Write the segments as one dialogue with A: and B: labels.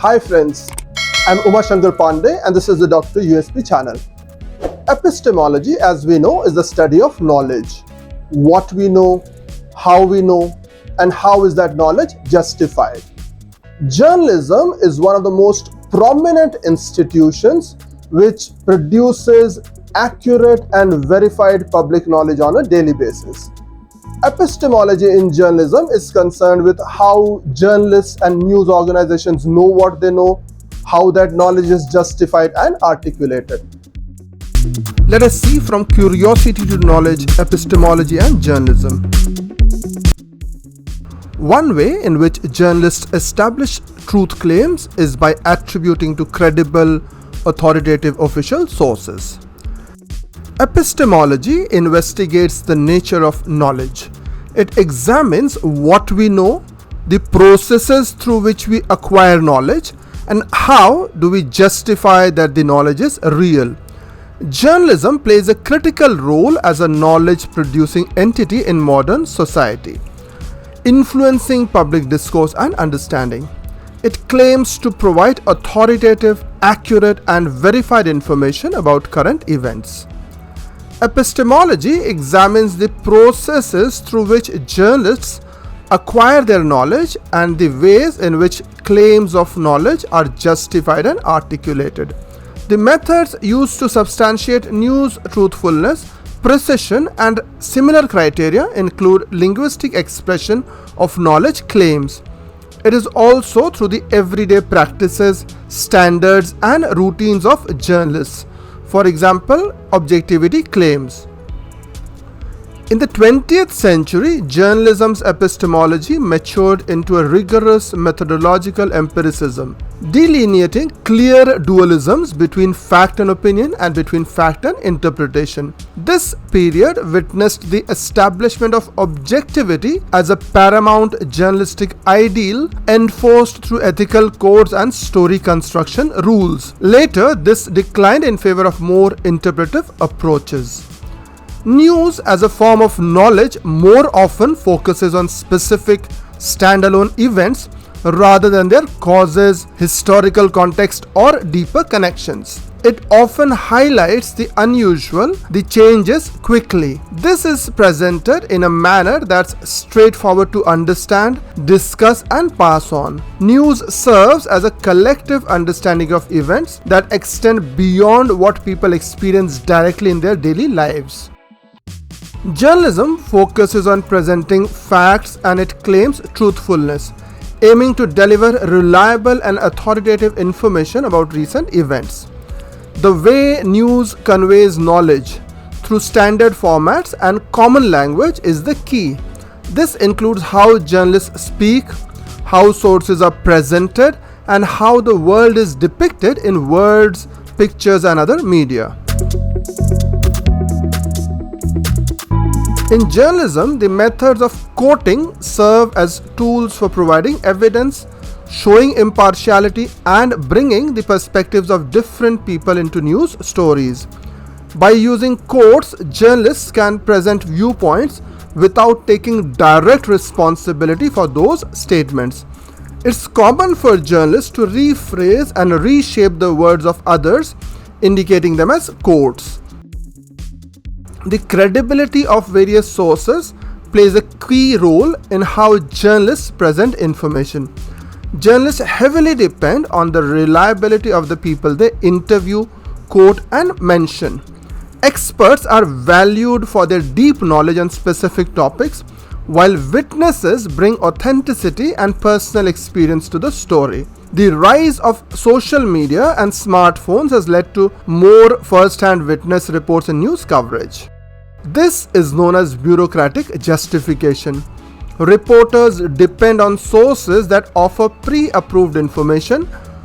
A: Hi friends, I'm Shankar Pandey and this is the Dr. USP channel. Epistemology, as we know, is the study of knowledge. What we know, and how is that knowledge justified. Journalism is one of the most prominent institutions which produces accurate and verified public knowledge on a daily basis. Epistemology in journalism is concerned with how journalists and news organizations know what they know, how that knowledge is justified and articulated. Let us see from curiosity to knowledge, epistemology and journalism. One way in which journalists establish truth claims is by attributing to credible, authoritative official sources. Epistemology investigates the nature of knowledge. It examines what we know, the processes through which we acquire knowledge, and how do we justify that the knowledge is real. Journalism plays a critical role as a knowledge-producing entity in modern society, influencing public discourse and understanding. It claims to provide authoritative, accurate, and verified information about current events. Epistemology examines the processes through which journalists acquire their knowledge and the ways in which claims of knowledge are justified and articulated. The methods used to substantiate news truthfulness, precision, and similar criteria include linguistic expression of knowledge claims. It is also through the everyday practices, standards, and routines of journalists. For example, objectivity claims. In the 20th century, journalism's epistemology matured into a rigorous methodological empiricism, delineating clear dualisms between fact and opinion and between fact and interpretation. This period witnessed the establishment of objectivity as a paramount journalistic ideal enforced through ethical codes and story construction rules. Later, this declined in favor of more interpretive approaches. News as a form of knowledge more often focuses on specific standalone events rather than their causes, historical context, or deeper connections. It often highlights the unusual, the changes quickly. This is presented in a manner that's straightforward to understand, discuss, and pass on. News serves as a collective understanding of events that extend beyond what people experience directly in their daily lives. Journalism focuses on presenting facts and it claims truthfulness, aiming to deliver reliable and authoritative information about recent events. The way news conveys knowledge through standard formats and common language is the key. This includes how journalists speak, how sources are presented, and how the world is depicted in words, pictures, and other media. In journalism, the methods of quoting serve as tools for providing evidence, showing impartiality, and bringing the perspectives of different people into news stories. By using quotes, journalists can present viewpoints without taking direct responsibility for those statements. It's common for journalists to rephrase and reshape the words of others, indicating them as quotes. The credibility of various sources plays a key role in how journalists present information. Journalists heavily depend on the reliability of the people they interview, quote, and mention. Experts are valued for their deep knowledge on specific topics, while witnesses bring authenticity and personal experience to the story. The rise of social media and smartphones has led to more first-hand witness reports and news coverage. This is known as bureaucratic justification. Reporters depend on sources that offer pre-approved information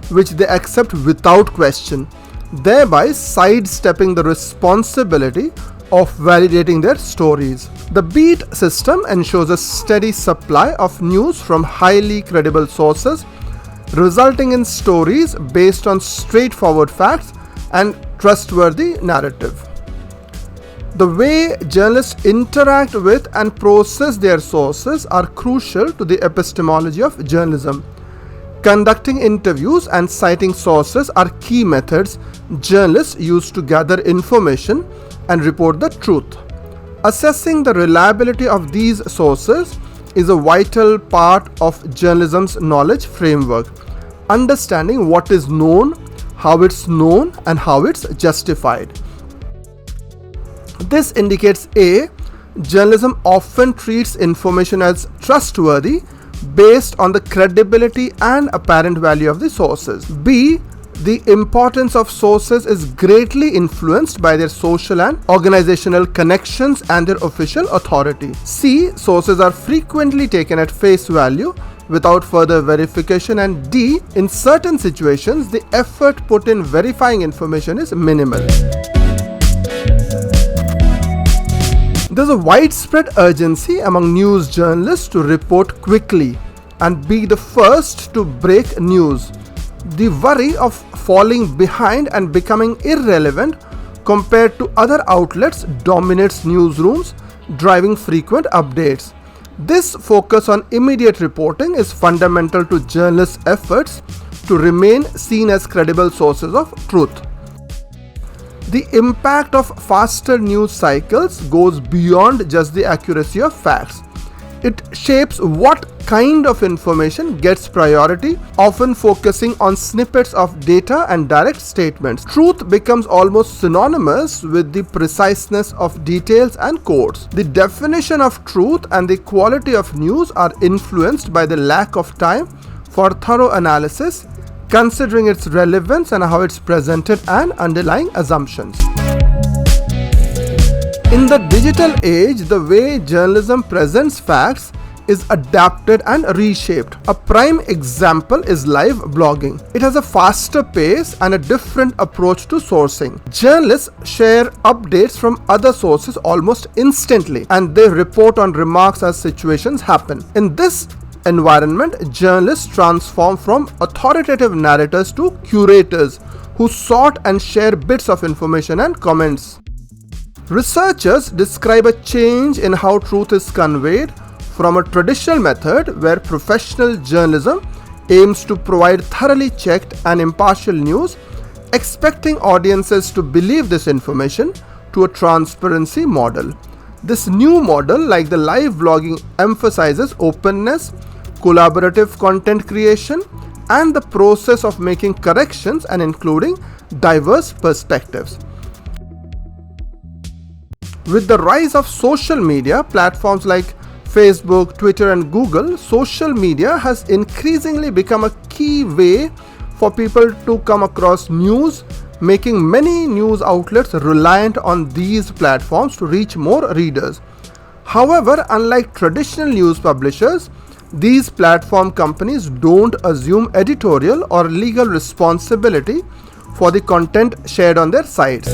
A: which they accept without question, thereby sidestepping the responsibility of validating their stories. The beat system ensures a steady supply of news from highly credible sources, resulting in stories based on straightforward facts and trustworthy narrative. The way journalists interact with and process their sources are crucial to the epistemology of journalism. Conducting interviews and citing sources are key methods journalists use to gather information and report the truth. Assessing the reliability of these sources is a vital part of journalism's knowledge framework. Understanding what is known, how it's known, and how it's justified. This indicates A. Journalism often treats information as trustworthy based on the credibility and apparent value of the sources. B. The importance of sources is greatly influenced by their social and organizational connections and their official authority. C. Sources are frequently taken at face value without further verification. And D. In certain situations, the effort put in verifying information is minimal. There's a widespread urgency among news journalists to report quickly and be the first to break news. The worry of falling behind and becoming irrelevant compared to other outlets dominates newsrooms, driving frequent updates. This focus on immediate reporting is fundamental to journalists' efforts to remain seen as credible sources of truth. The impact of faster news cycles goes beyond just the accuracy of facts. It shapes what kind of information gets priority, often focusing on snippets of data and direct statements. Truth becomes almost synonymous with the preciseness of details and quotes. The definition of truth and the quality of news are influenced by the lack of time for thorough analysis, considering its relevance and how it's presented and underlying assumptions. In the digital age, the way journalism presents facts is adapted and reshaped. A prime example is live blogging. It has a faster pace and a different approach to sourcing. Journalists share updates from other sources almost instantly, and they report on remarks as situations happen. In this environment, journalists transform from authoritative narrators to curators who sort and share bits of information and comments. Researchers describe a change in how truth is conveyed from a traditional method where professional journalism aims to provide thoroughly checked and impartial news, expecting audiences to believe this information, to a transparency model. This new model, like the live blogging, emphasizes openness, collaborative content creation, and the process of making corrections and including diverse perspectives. With the rise of social media platforms like Facebook, Twitter, and Google, social media has increasingly become a key way for people to come across news, making many news outlets reliant on these platforms to reach more readers. However, unlike traditional news publishers, these platform companies don't assume editorial or legal responsibility for the content shared on their sites.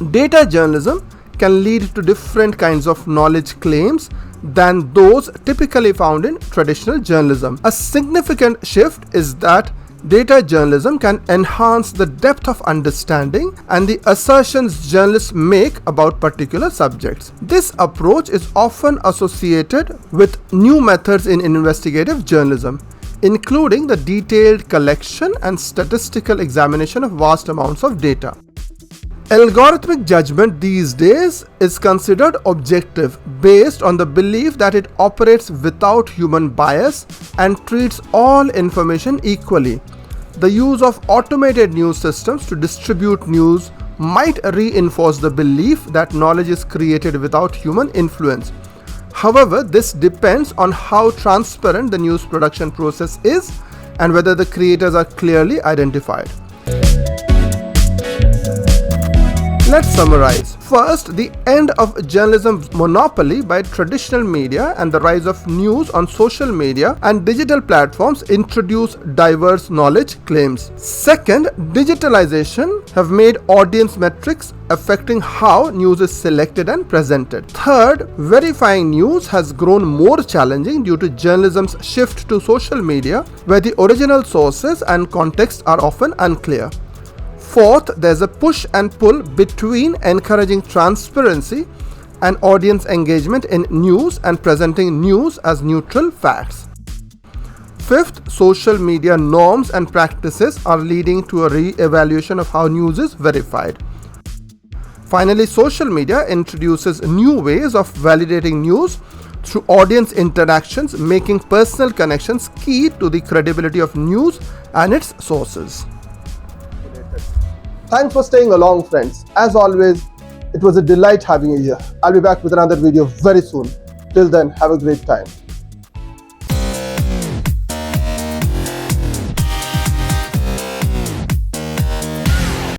A: Data journalism can lead to different kinds of knowledge claims than those typically found in traditional journalism. A significant shift is that data journalism can enhance the depth of understanding and the assertions journalists make about particular subjects. This approach is often associated with new methods in investigative journalism, including the detailed collection and statistical examination of vast amounts of data. Algorithmic judgment these days is considered objective, based on the belief that it operates without human bias and treats all information equally. The use of automated news systems to distribute news might reinforce the belief that knowledge is created without human influence. However, this depends on how transparent the news production process is and whether the creators are clearly identified. Let's summarize. First, the end of journalism's monopoly by traditional media and the rise of news on social media and digital platforms introduce diverse knowledge claims. Second, digitalization have made audience metrics affecting how news is selected and presented. Third, verifying news has grown more challenging due to journalism's shift to social media, where the original sources and context are often unclear. Fourth, there's a push and pull between encouraging transparency and audience engagement in news and presenting news as neutral facts. Fifth, social media norms and practices are leading to a re-evaluation of how news is verified. Finally, social media introduces new ways of validating news through audience interactions, making personal connections key to the credibility of news and its sources. Thanks for staying along, friends. As always, it was a delight having you here. I'll be back with another video very soon. Till then, have a great time.